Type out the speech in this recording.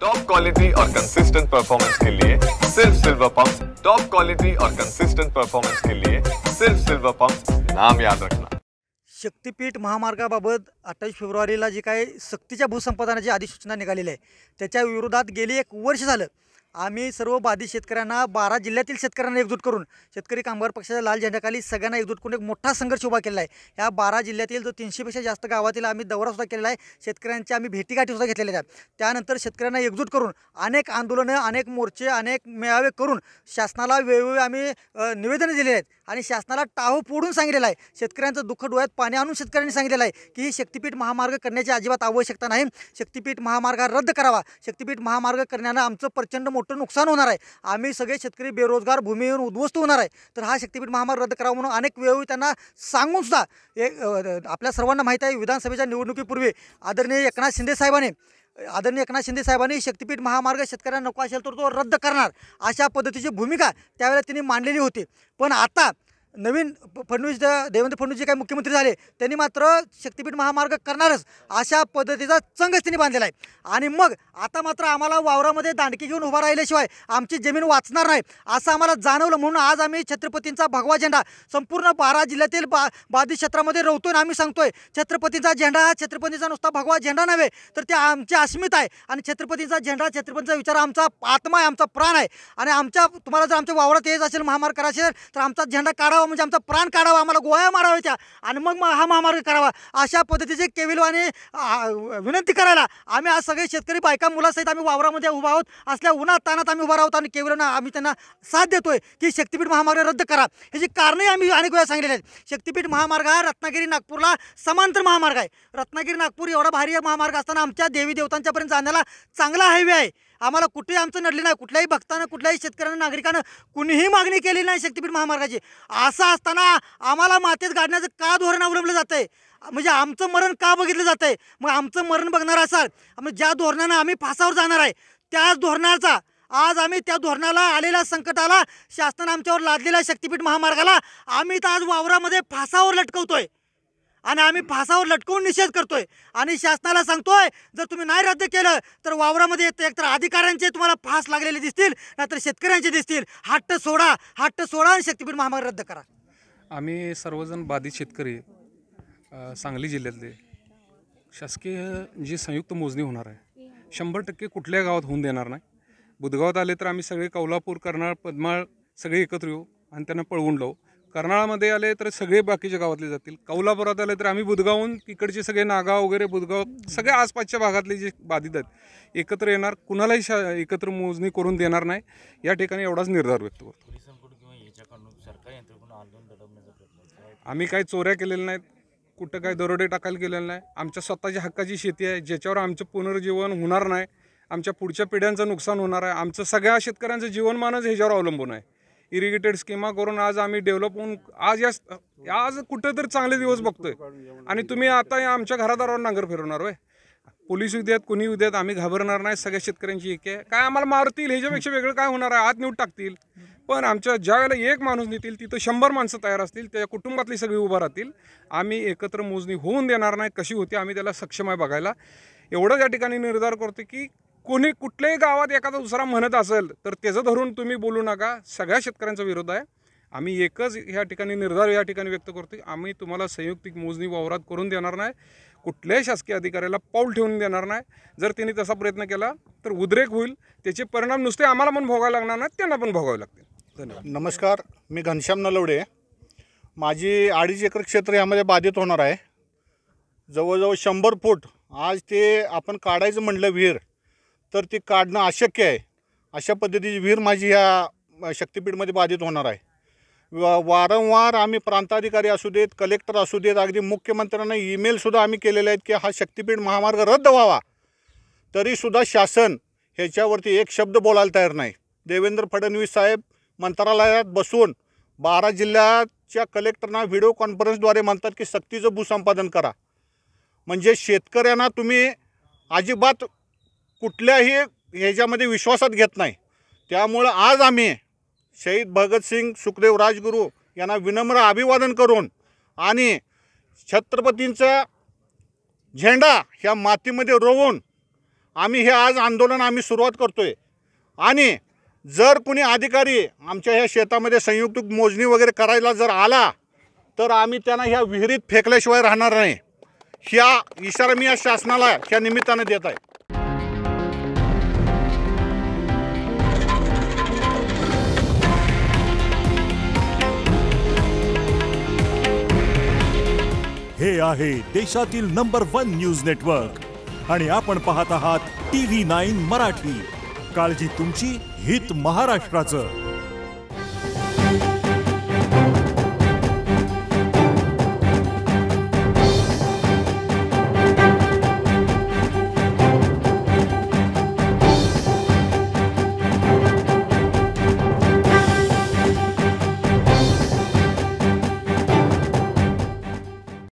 Top quality और consistent performance के लिए सिर्फ सिल्वर पंप्स। टॉप क्वालिटी और कंसिस्टेंट परफॉर्मेंस के लिए सिर्फ सिल्वर पंप्स, नाम याद रखना। शक्तिपीठ महामार्गाबाबत 28 फेब्रुवारीला जी काही सक्तीच्या भूसंपादनाची अधिसूचना निघालेली आहे त्याच्या विरोधात गेली 1 वर्ष झालं आम्ही सर्व बाधित शेतकऱ्यांना 12 जिल्ह्यातील शेतकऱ्यांना एकजूट करून शेतकरी कामगार पक्षाच्या लाल झेंड्याखाली सगळ्यांना एकजूट करून एक मोठा संघर्ष उभा केला आहे। या 12 जिल्ह्यातील जो 300 पेक्षा जास्त गावातील आम्ही दौरा सुद्धा केलेला आहे। शेतकऱ्यांची आम्ही भेटीगाठी सुद्धा घेतलेल्या आहेत। त्यानंतर शेतकऱ्यांना एकजूट करून अनेक आंदोलनं, अनेक मोर्चे, अनेक मेळावे करून शासनाला वेळोवेळी आम्ही निवेदनं दिलेली आहेत आणि शासनाला टाहो फोडून सांगितलेलं आहे। शेतकऱ्यांचं दुःख डोळ्यात पाणी आणून शेतकऱ्यांनी सांगितलेलं आहे की ही शक्तिपीठ महामार्ग करण्याची अजिबात आवश्यकता नाही। शक्तिपीठ महामार्ग रद्द करावा। शक्तिपीठ महामार्ग करण्यानं आमचं प्रचंड मोठं नुकसान होणार आहे। आम्ही सगळे शेतकरी बेरोजगार, भूमीवर उद्ध्वस्त होणार आहे। तर हा शक्तिपीठ महामार्ग रद्द करावा म्हणून अनेक वेळोवेळी त्यांना सांगून सुद्धा आपल्या सर्वांना माहीत आहे विधानसभेच्या निवडणुकीपूर्वी आदरणीय एकनाथ शिंदे साहेबांनी शक्तिपीठ महामार्ग शेतकऱ्यांना नको असेल तर तो रद्द करणार अशा पद्धतीची भूमिका त्यावेळेला त्यांनी मांडलेली होती। पण आता नवीन देवेंद्र फडणवीस जे काही मुख्यमंत्री झाले त्यांनी मात्र शक्तिपीठ महामार्ग करणारच अशा पद्धतीचा चंगच त्यांनी बांधलेला आहे। आणि मग आता मात्र आम्हाला वावरामध्ये दांडकी घेऊन उभा राहिल्याशिवाय आमची जमीन वाचणार नाही असं आम्हाला जाणवलं। म्हणून आज आम्ही छत्रपतींचा भगवा झेंडा संपूर्ण 12 जिल्ह्यातील बाधित क्षेत्रामध्ये रोवतोय आणि आम्ही सांगतोय छत्रपतींचा झेंडा हा छत्रपतींचा नुसता भगवा झेंडा नव्हे तर ते आमची अस्मिता आहे आणि छत्रपतींचा झेंडा, छत्रपतींचा विचार आमचा आत्मा आहे, आमचा प्राण आहे। आणि तुम्हाला जर आमच्या वावरात यायचं असेल महामार्ग करायचा असेल तर आमचा झेंडा काढावा, म्हणजे आमचा प्राण काढावा, आम्हाला गोळ्या माराव्याच्या आणि मग हा महामार्ग करावा अशा पद्धतीचे केविलवाणी विनंती करायला आम्ही आज सगळे शेतकरी बायका मुलासहित आम्ही वावरामध्ये उभा आहोत। असल्या उन्हात तानात आम्ही उभा राहतो आणि केविलवाणी आम्ही त्यांना साथ देतोय की शक्तिपीठ महामार्ग रद्द करा। ह्याची कारणे आम्ही अनेक वेळा सांगितलेली आहेत। शक्तिपीठ महामार्ग हा रत्नागिरी नागपूरला समांतर महामार्ग आहे। रत्नागिरी नागपूर एवढा भारी महामार्ग असताना आमच्या देवी देवतांच्यापर्यंत जाण्याला चांगला हायवे आहे। आम्हाला कुठेही आमचं नडले नाही, कुठल्याही भक्तानं, कुठल्याही शेतकऱ्यानं, नागरिकानं कुणीही मागणी केली नाही शक्तिपीठ महामार्गाची। असं असताना आम्हाला मातेत गाडण्याचं का धोरण अवलंबलं जातं आहे? म्हणजे आमचं मरण का बघितलं जातं आहे? मग आमचं मरण बघणार असाल मग ज्या धोरणानं आम्ही फासावर जाणार आहे त्याच धोरणाचा आज आम्ही त्या धोरणाला आलेल्या संकटाला शासनानं आमच्यावर लादलेल्या शक्तिपीठ महामार्गाला आम्ही तर आज वावरामध्ये फासावर लटकवतोय आणि आम्ही फासावर लटकवून निषेध करतोय आणि शासनाला सांगतोय जर तुम्ही नाही रद्द केलं तर वावरामध्ये एकतर अधिकाऱ्यांचे तुम्हाला फास लागलेले दिसतील नाहीतर शेतकऱ्यांचे दिसतील। हट्ट सोडा आणि शक्तिपीठ महामार्ग रद्द करा। आम्ही सर्वजण बाधित शेतकरी सांगली जिल्ह्यातले शासकीय जी संयुक्त मोजणी होणार आहे 100% कुठल्या गावात होऊन देणार नाही। बुधगावात आले तर आम्ही सगळे कौलापूर, कर्नाळ, पद्माळ सगळे एकत्र येऊ आणि त्यांना पळवून लावू। कर्नाळामध्ये आले तर सगळे बाकीच्या गावातले जातील। कौलापुरात आले तर आम्ही बुधगावहून तिकडचे सगळे नागाव वगैरे बुधगाव सगळे आसपासच्या भागातले जे बाधित आहेत एकत्र येणार, कुणालाही एकत्र मोजणी करून देणार नाही या ठिकाणी एवढाच निर्धार व्यक्त करतो। आम्ही काही चोऱ्या केलेल्या नाहीत, कुठं काही दरोडे टाकायला केलेलं नाही। आमच्या स्वतःच्या हक्काची शेती आहे ज्याच्यावर आमचं पुनर्जीवन होणार नाही, आमच्या पुढच्या पिढ्यांचं नुकसान होणार आहे। आमचं सगळ्या शेतकऱ्यांचं जीवनमानच ह्याच्यावर अवलंबून आहे। इरिगेटेड स्कीमा करून आज आम्ही डेव्हलप होऊन आज कुठं तर चांगले दिवस बघतोय आणि तुम्ही आता आमच्या घरादारावर नांगर फिरवणार होय? पोलीस उद्यात कुणी उद्यात आम्ही घाबरणार नाही। सगळ्या शेतकऱ्यांची एक आहे काय आम्हाला मारतील ह्याच्यापेक्षा वेगळं काय होणार आहे? आत नेऊन टाकतील पण आमच्या ज्या वेळेला एक माणूस नेतील तिथं 100 माणसं तयार असतील, त्या कुटुंबातली सगळी उभा राहतील। आम्ही एकत्र मोजणी होऊन देणार नाही। कशी होती आम्ही त्याला सक्षम आहे बघायला। एवढंच या ठिकाणी निर्धार करतो की कोणी कुठल्याही गावात एखादा दुसरा म्हणत असेल तर त्याचं धरून तुम्ही बोलू नका। सगळ्या शेतकऱ्यांचा विरोध आहे। आम्ही एकच या ठिकाणी निर्धार या ठिकाणी व्यक्त करतो, आम्ही तुम्हाला संयुक्तिक मोजणी वावरात करून देणार नाही, कुठल्याही शासकीय अधिकाऱ्याला पाऊल ठेवून देणार नाही। जर त्यांनी तसा प्रयत्न केला तर उद्रेक होईल, त्याचे परिणाम नुसते आम्हाला पण भोगायला लागणार नाहीत, त्यांना पण भोगावे लागतील। धन्यवाद। नमस्कार, मी घनश्याम नलवडे। माझी 2.5 एकर क्षेत्र यामध्ये बाधित होणार आहे। जवळजवळ 100 फूट आज ते आपण काढायचं म्हटलं विहीर तर ती काढणं अशक्य आहे। अशा पद्धतीची विहीर माझी ह्या शक्तिपीठमध्ये बाधित होणार आहे। वारंवार आम्ही प्रांताधिकारी असू देत, कलेक्टर असू देत, अगदी मुख्यमंत्र्यांना ईमेलसुद्धा आम्ही केलेले आहेत की हा शक्तिपीठ महामार्ग रद्द व्हावा, तरीसुद्धा शासन ह्याच्यावरती एक शब्द बोलायला तयार नाही। देवेंद्र फडणवीस साहेब मंत्रालयात बसून 12 जिल्ह्याच्या कलेक्टरना व्हिडिओ कॉन्फरन्सद्वारे म्हणतात की सक्तीचं भूसंपादन करा। म्हणजे शेतकऱ्यांना तुम्ही अजिबात कुठल्याही ह्याच्यामध्ये विश्वासात घेत नाही। त्यामुळं आज आम्ही शहीद भगतसिंग सुखदेव राजगुरू यांना विनम्र अभिवादन करून आणि छत्रपतींचा झेंडा ह्या मातीमध्ये रोवून आम्ही हे आज आंदोलन आम्ही सुरुवात करतोय आणि जर कुणी अधिकारी आमच्या ह्या शेतामध्ये संयुक्त मोजणी वगैरे करायला जर आला तर आम्ही त्यांना ह्या विहिरीत फेकल्याशिवाय राहणार नाही. ह्या इशारा मी या शासनाला ह्या निमित्तानं देत आहे. हे आहे देशातील नंबर 1 न्यूज नेटवर्क आणि आपण पाहत आहात TV9 मराठी. काळजी तुमची, हित महाराष्ट्राचं.